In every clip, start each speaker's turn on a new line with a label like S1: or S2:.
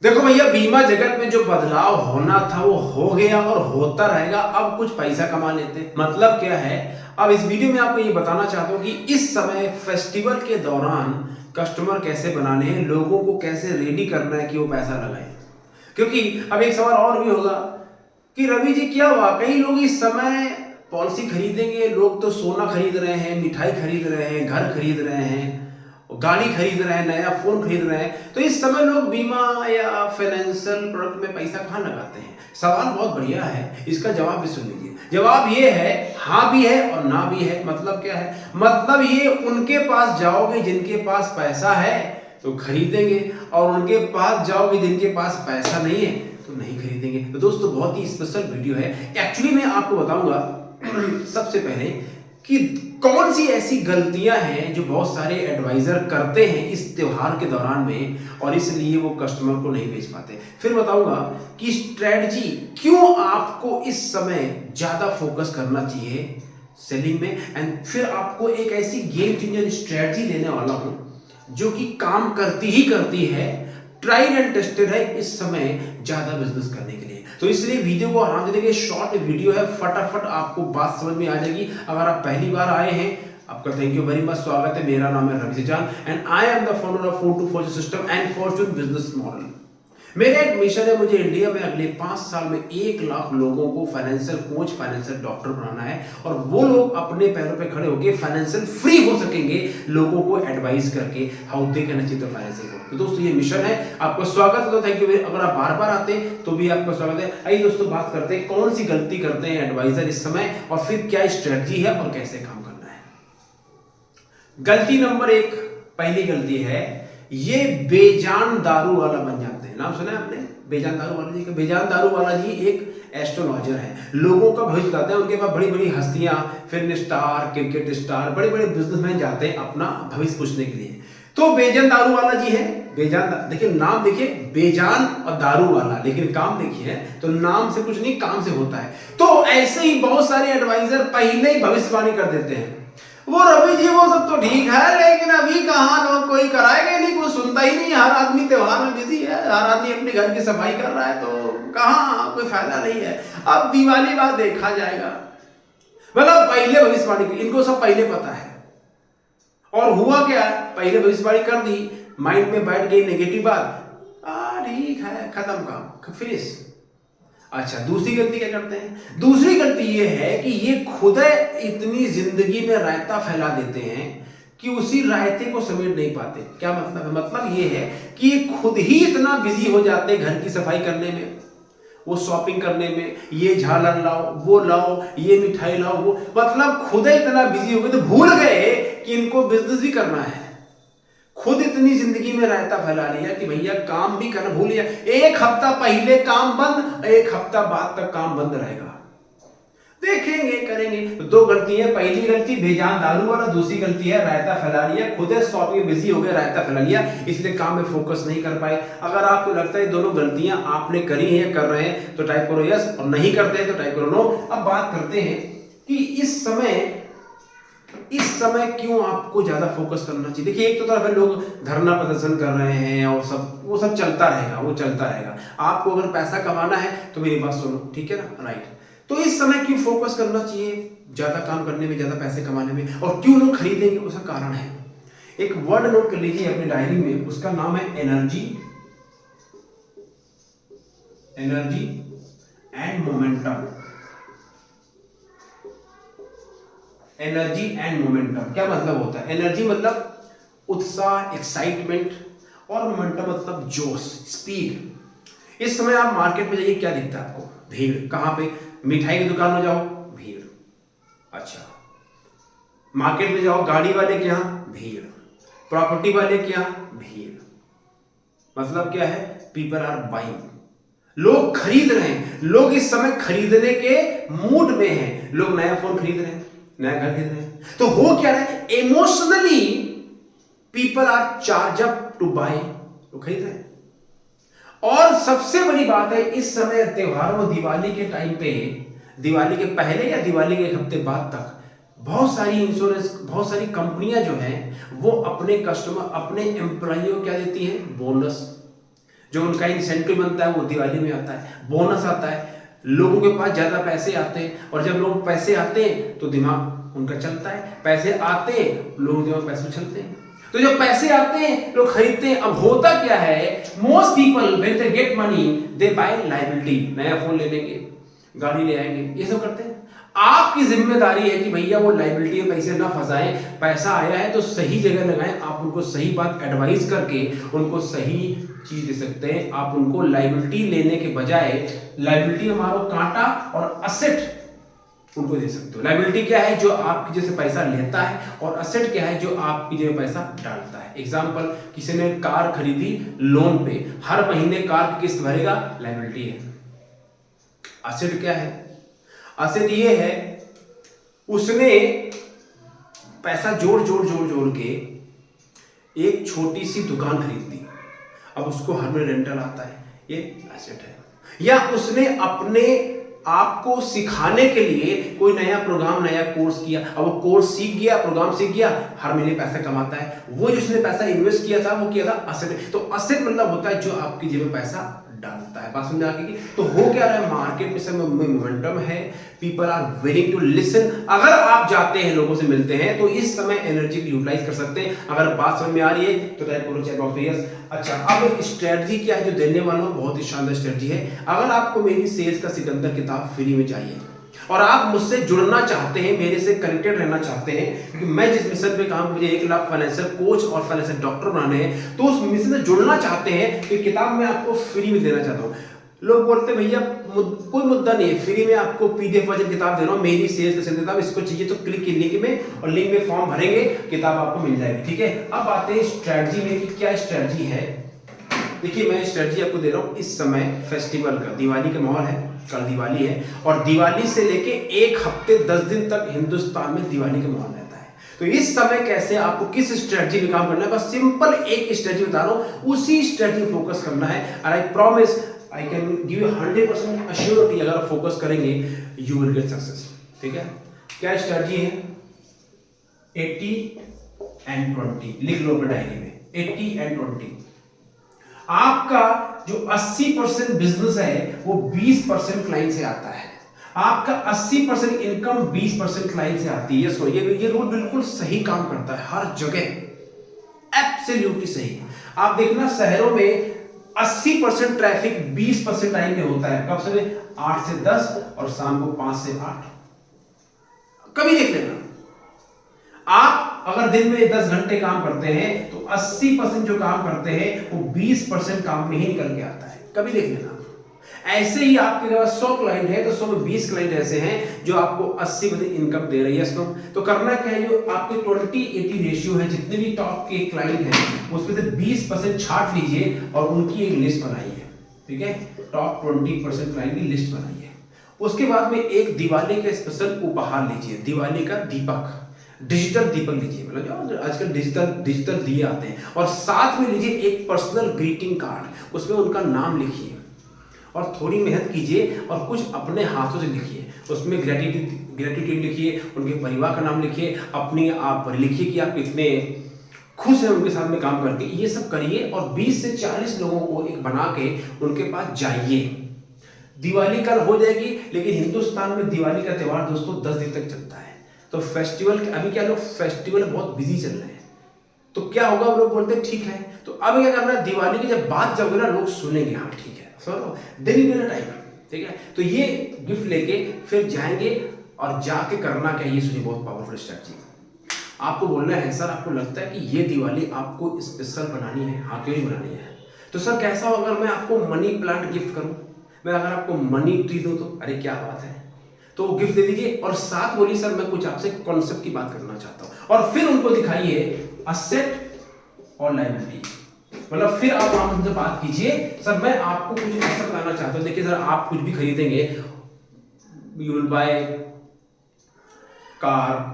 S1: देखो भैया, बीमा जगत में जो बदलाव होना था वो हो गया और होता रहेगा। अब कुछ पैसा कमा लेते हैं। मतलब क्या है, अब इस वीडियो में आपको ये बताना चाहता हूँ कि इस समय फेस्टिवल के दौरान कस्टमर कैसे बनाने हैं, लोगों को कैसे रेडी करना है कि वो पैसा लगाएं। क्योंकि अब एक सवाल और भी होगा कि रवि जी, क्या वाकई लोग इस समय पॉलिसी खरीदेंगे? लोग तो सोना खरीद रहे हैं, मिठाई खरीद रहे हैं, घर खरीद रहे हैं, गाड़ी खरीद रहे हैं, नया फोन खरीद रहे हैं। तो इस समय लोग बीमा या फाइनेंशियल प्रोडक्ट में पैसा कहाँ लगाते हैं? सवाल बहुत बढ़िया है, इसका जवाब भी सुन लीजिए। जवाब ये है, हाँ भी है और ना भी है। मतलब क्या है? मतलब ये उनके पास जाओगे जिनके पास पैसा है तो खरीदेंगे, और उनके पास जाओगे जिनके पास पैसा नहीं है तो नहीं खरीदेंगे। तो दोस्तों, बहुत ही स्पेशल वीडियो है। एक्चुअली मैं आपको बताऊंगा सबसे पहले कि कौन सी ऐसी गलतियां हैं जो बहुत सारे एडवाइजर करते हैं इस त्योहार के दौरान में, और इसलिए वो कस्टमर को नहीं बेच पाते। फिर बताऊंगा कि स्ट्रेटजी क्यों आपको इस समय ज्यादा फोकस करना चाहिए सेलिंग में, एंड फिर आपको एक ऐसी गेम चेंजर स्ट्रेटजी देने वाला हूं जो कि काम करती ही करती है, ट्राइड एंड टेस्टेड है इस समय ज्यादा बिजनेस करने के लिए। तो इसलिए वीडियो को आराम से देखिए, शॉर्ट वीडियो है, फटाफट आपको बात समझ में आ जाएगी। अगर आप पहली बार आए हैं, आपका थैंक यू वेरी मच, स्वागत है। मेरा नाम है रवि जान and I am the founder of 424 system and Fortune business model. मेरा एक मिशन है, मुझे इंडिया में अगले 5 साल में 1 लाख लोगों को फाइनेंशियल कोच, फाइनेंशियल डॉक्टर बनाना है, और वो लोग अपने पैरों पे खड़े होकर फाइनेंशियल फ्री हो सकेंगे, लोगों को एडवाइस करके how they can achieve the financial goal. तो दोस्तों, ये मिशन है। आपको स्वागत है, तो थैंक यू। अगर आप बार बार आते हैं तो भी आपका स्वागत है। आइए दोस्तों, बात करते हैं कौन सी गलती करते हैं एडवाइजर इस समय, और फिर क्या स्ट्रेटजी है और कैसे काम करना है। गलती नंबर 1, पहली गलती है, ये बेजान दारू वाला बन जाते हैं। नाम सुना है आपने बेजान दारू वाला जी का? बेजान दारू वाला जी एक एस्ट्रोलॉजर है, लोगों का भविष्य बताते हैं। उनके पास बड़ी बड़ी हस्तियां, फिल्म स्टार, क्रिकेट स्टार, बड़े बड़े बिजनेसमैन जाते हैं अपना भविष्य पूछने के लिए। तो बेजान दारू वाला जी है। बेजान, देखिए नाम देखिए, बेजान और दारू वाला, लेकिन काम देखिए, तो नाम से कुछ नहीं, काम से होता है। तो ऐसे ही बहुत सारे एडवाइजर पहले ही भविष्यवाणी कर देते हैं। वो रवि जी, वो सब तो ठीक है, लेकिन अभी कहाँ लोग कोई कराएगा नहीं, कोई सुनता ही नहीं। हर आदमी त्योहार में बिजी है, हर आदमी अपने घर की सफाई कर रहा है, तो कहाँ कोई फायदा नहीं है। अब दिवाली बाद देखा जाएगा। मतलब पहले भविष्यवाणी, इनको सब पहले पता है। और हुआ क्या, पहले भविष्यवाणी कर दी, माइंड में बैठ गई नेगेटिव बात, ठीक है, खत्म काम, फिनिश। अच्छा, दूसरी गलती क्या करते हैं? दूसरी गलती ये है कि ये खुद इतनी जिंदगी में रायता फैला देते हैं कि उसी रायते को समेट नहीं पाते। क्या मतलब है? मतलब ये है कि ये खुद ही इतना बिजी हो जाते हैं घर की सफाई करने में, वो शॉपिंग करने में, ये झालर लाओ, वो लाओ, ये मिठाई लाओ, वो, मतलब खुद इतना बिजी हो गए तो भूल गए कि इनको बिजनेस भी करना है। खुद इतनी जिंदगी में रायता फैला लिया कि भैया काम भी करना भूल गया। 1 हफ्ता पहले काम बंद, 1 हफ्ता बाद तक काम बंद रहेगा, देखेंगे, करेंगे। तो 2 गलती है। पहली गलती बेजान दारू वाला, दूसरी गलती है रायता फैला लिया, खुद शॉपिंग में बिजी हो गए, रायता फैला लिया, इसलिए काम में फोकस नहीं कर पाए। अगर आपको लगता है दोनों गलतियां आपने करी हैं, कर रहे हैं, तो टाइप करो यस, और नहीं करते हैं तो टाइप करो नो। अब बात करते हैं कि इस समय क्यों आपको ज्यादा फोकस करना चाहिए। देखिए, एक तो तरफ लोग धरना प्रदर्शन कर रहे हैं और वो सब चलता रहेगा, वो चलता रहेगा। आपको अगर पैसा कमाना है तो मेरी बात सुनो, ठीक है ना, राइट। तो इस समय क्यों फोकस करना चाहिए ज्यादा काम करने में, ज्यादा पैसे कमाने में, और क्यों लोग खरीदेंगे, उसका कारण है। एक वर्ड नोट कर लीजिए अपनी डायरी में, उसका नाम है energy and momentum. Energy and momentum क्या मतलब होता है? एनर्जी मतलब उत्साह, एक्साइटमेंट, और मोमेंटम मतलब जोश, स्पीड। इस समय आप मार्केट में जाइए, क्या दिखता है आपको? भीड़। कहां पे? मिठाई की दुकान में जाओ, भीड़। अच्छा, मार्केट में जाओ, गाड़ी वाले के यहां भीड़, प्रॉपर्टी वाले के यहां भीड़। मतलब क्या है? पीपल आर बाइंग, लोग खरीद रहे हैं। लोग इस समय खरीदने के मूड में हैं। लोग नया फोन खरीद रहे हैं, नया घर खरीद रहे हैं। तो हो क्या रहा है? Emotionally people are charged up to buy, तो खरीद रहे हैं। और सबसे बड़ी बात है, इस समय त्योहारों, दिवाली के टाइम पे, दिवाली के पहले या दिवाली के 1 हफ्ते बाद तक, बहुत सारी इंश्योरेंस, बहुत सारी कंपनियां जो हैं वो अपने कस्टमर, अपने एम्प्लॉइयों को क्या देती हैं? बोनस। जो उनका इंसेंटिव बनता है वो दिवाली में आता है, बोनस आता है, लोगों के पास ज्यादा पैसे आते हैं, और जब लोग पैसे आते हैं तो दिमाग उनका चलता है, पैसे आते हैं लोगों के पास पैसे चलते हैं, तो जब पैसे आते हैं लोग खरीदते हैं। अब होता क्या है, most people when they get money they buy liability, नया फोन ले लेंगे, गाड़ी ले आएंगे, ये सब करते हैं। आपकी जिम्मेदारी है कि भैया वो लायबिलिटी में पैसे ना फंसाएं, पैसा आया है तो सही जगह लगाएं। आप उनको सही बात एडवाइस करके उनको सही चीज दे सकते हैं। आप उनको लायबिलिटी लेने के बजाय लायबिलिटी में मारो कांटा और असेट उनको दे सकते हो। लायबिलिटी क्या है, जो आपकी जैसे पैसा लेता है, और असेट क्या है, जो आपकी जगह पैसा डालता है। एग्जांपल, किसी ने कार खरीदी लोन पे, हर महीने कार की किस्त भरेगा, लायबिलिटी है। असेट क्या है, असेट ये है उसने पैसा जोड़ के एक छोटी सी दुकान खरीद ली, अब उसको हर महीने रेंटल आता है, ये एसेट है। या उसने अपने आपको सिखाने के लिए कोई नया प्रोग्राम, नया कोर्स किया, अब वो कोर्स सीख गया, प्रोग्राम सीख गया, हर महीने पैसा कमाता है, वो जिसने पैसा इन्वेस्ट किया था वो किया था असेट। तो असेट मतलब होता है जो आपकी जेब में पैसा डालता है। बात समझ आ गई? तो हो क्या रहा है, मार्केट में समय मोमेंटम है, people are willing to listen. अगर आप जाते हैं, लोगों से मिलते हैं, तो इस समय एनर्जी को यूटिलाइज कर सकते हैं। अगर बात समझ में आ रही है तो टाइप करो चैट बॉक्स में यस। अच्छा, अब स्ट्रेटजी क्या है जो देने वाला हूं, बहुत ही शानदार स्ट्रेटजी है। अगर आपको मेरी सेल्स का सिकंदर किताब फ्री में चाहिए और आप मुझसे जुड़ना चाहते हैं, मेरे से कनेक्टेड रहना चाहते हैं, क्योंकि मैं जिस मिशन पे काम, मुझे 1 लाख फाइनेंशियल कोच और फाइनेंशियल डॉक्टर बनाने हैं, तो उस मिशन से जुड़ना चाहते हैं, तो किताब मैं आपको फ्री में देना चाहता हूँ। लोग बोलते हैं भैया कोई मुद्दा नहीं है, फ्री में आपको पीडीएफ वर्जन किताब दे रहा हूँ, मेरी सेल्स का किताब, इसको चाहिए तो क्लिक लिंक में, और लिंक में फॉर्म भरेंगे, किताब आपको मिल जाएगी। ठीक है, अब आते हैं स्ट्रेटजी में कि क्या स्ट्रेटजी है। देखिए, मैं स्ट्रेटजी आपको दे रहा हूँ इस समय फेस्टिवल का, दिवाली का माहौल है, कल दिवाली है, और दिवाली से लेके 1 हफ्ते 10 दिन तक हिंदुस्तान में दिवाली का माहौल रहता है। तो इस समय कैसे आपको किस स्ट्रेटजी में काम करना है, बस सिंपल एक स्ट्रेटजी बता रहा हूं, उसी स्ट्रेटजी फोकस करना है। और I promise, I can give you 100% assurity, अगर आप फोकस करेंगे यू विल गेट सक्सेस। ठीक है, क्या स्ट्रेटजी है, 80 and 20, लिख लो अपने डायरी में, 80 and 20। आपका जो 80% बिजनेस है वो 20% क्लाइंट से आता है। आपका 80% इनकम 20% क्लाइंट से आती है। सो ये रूल बिल्कुल सही काम करता है हर जगह, एब्सोल्युटली सही। आप देखना, शहरों में 80% ट्रैफिक 20% टाइम में होता है। कब से? 8 से 10 और शाम को 5 से 8। कभी देख लेना, आप अगर दिन में 10 घंटे काम करते हैं तो 80% जो काम करते हैं वो 20% काम में ही निकल के आता है। कभी देख लेना। ऐसे ही आपके पास 100 क्लाइंट है तो 100 में 20 क्लाइंट ऐसे हैं जो आपको 80% इनकम दे रही है। तो करना क्या है, जो आपके 20-80 रेशियो है, जितने भी टॉप के क्लाइंट हैं उसमें से 20% छांट लीजिए और उनकी एक लिस्ट बनाइए। ठीक है, टॉप 20% क्लाइंट की लिस्ट बनाइए। उसके बाद में एक दिवाली का स्पेशल उपहार लीजिए, दिवाली का दीपक, डिजिटल दीपक लीजिए, मतलब जो आजकल डिजिटल दिए आते हैं, और साथ में लीजिए एक पर्सनल ग्रीटिंग कार्ड, उसमें उनका नाम लिखिए और थोड़ी मेहनत कीजिए और कुछ अपने हाथों से लिखिए। उसमें ग्रेटिट्यूड लिखिए, उनके परिवार का नाम लिखिए, अपनी आप लिखिए कि आप कितने खुश हैं उनके साथ में काम करके। ये सब करिए और 20 से 40 लोगों को एक बना के उनके पास जाइए। दिवाली कल हो जाएगी, लेकिन हिंदुस्तान में दिवाली का त्यौहार दोस्तों 10 दिन तक चलता है। तो फेस्टिवल, अभी क्या लोग फेस्टिवल बहुत बिजी चल रहे हैं, तो क्या होगा, वो लोग बोलते हैं ठीक है, तो अब क्या करना है, दिवाली की जब बात जब ना लोग सुनेंगे, हाँ ठीक है, सुनो दिन मेरा टाइम, ठीक है, तो ये गिफ्ट लेके फिर जाएंगे और जाके करना क्या, ये सुनिए, बहुत पावरफुल स्ट्रेटजी। आपको बोलना है सर, आपको लगता है कि ये दिवाली आपको स्पेशल बनानी है, हाँ क्यों नहीं बनानी है, तो सर कैसा हो अगर मैं आपको मनी प्लांट गिफ्ट करूं, मैं अगर आपको मनी ट्री दूं तो, अरे क्या बात है, तो गिफ्ट दे दीजिए और साथ बोलिए सर मैं कुछ आपसे कॉन्सेप्ट की बात करना चाहता हूं, और फिर उनको दिखाइए असेट और लायबिलिटी, मतलब फिर आप वहां उनसे बात कीजिए, सर मैं आपको कुछ ऐसा बताना चाहता हूं, देखिए सर आप कुछ भी खरीदेंगे, you will by car,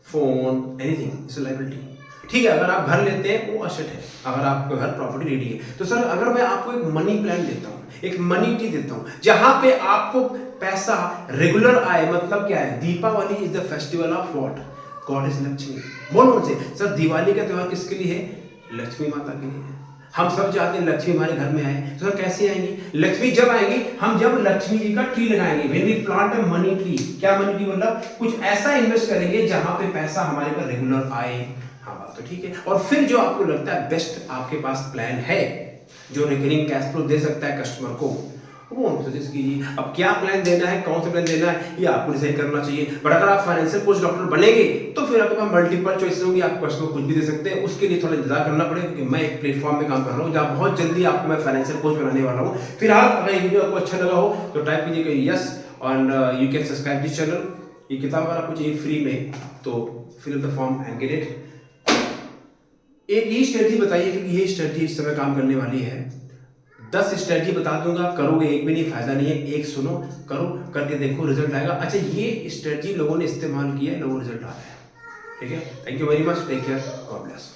S1: phone, anything, it's liability, ठीक है। अगर आप घर लेते हैं वो असेट है, अगर आपका घर प्रॉपर्टी रेडी है, तो सर अगर मैं आपको एक मनी प्लान देता हूं, एक मनी ट्री देता हूं, जहां पे आपको पैसा रेगुलर आए, मतलब क्या है, Deepawali is the festival of what, god is Lakshmi. बोलो उनसे, सर दिवाली का त्योहार किसके लिए है, लक्ष्मी माता के लिए है। हम सब चाहते हैं लक्ष्मी हमारे घर में आए, तो कैसे आएंगी? लक्ष्मी जब आएंगी, हम जब लक्ष्मी जी का ट्री लगाएंगे, when we plant a money tree. क्या मनी ट्री मतलब? कुछ ऐसा इन्वेस्ट करेंगे जहां पे पैसा हमारे पर रेगुलर आए। हाँ, बात तो ठीक है। और फिर जो आपको लगता है बेस्ट आपके पास प्लान है जो रिकरिंग कैश फ्लो दे सकता है कस्टमर को, वो हम सजेस्ट कीजिए। अब क्या प्लान देना है, कौन सा प्लान देना है, ये आपको डिसाइड करना चाहिए। बट अगर आप फाइनेंशियल कोच डॉक्टर बनेंगे तो फिर आपके पास मल्टीपल चॉइसेस होंगी, आप कस्टमर कुछ भी दे सकते हैं। उसके लिए थोड़ा इंतजार करना पड़ेगा, क्योंकि मैं एक प्लेटफॉर्म में काम कर रहा हूँ जहाँ बहुत जल्दी आपको मैं फाइनेंशियल कोच बनाने वाला हूँ। फिलहाल अगर ये वीडियो आपको अच्छा लगा हो तो टाइप कीजिएगा yes and you can subscribe this channel. ये किताब अगर आपको चाहिए फ्री में तो fill the form and get it. एक ये स्ट्रेटजी बताइए कि ये स्ट्रेटजी इस समय काम करने वाली है। 10 स्ट्रेटजी बता दूंगा, करोगे एक भी नहीं, फायदा नहीं है। एक सुनो, करो, करके देखो, रिजल्ट आएगा। अच्छा, ये स्ट्रेटजी लोगों ने इस्तेमाल किया है, लोगों को रिजल्ट आ रहा है। ठीक है, thank you very much, take care, god bless.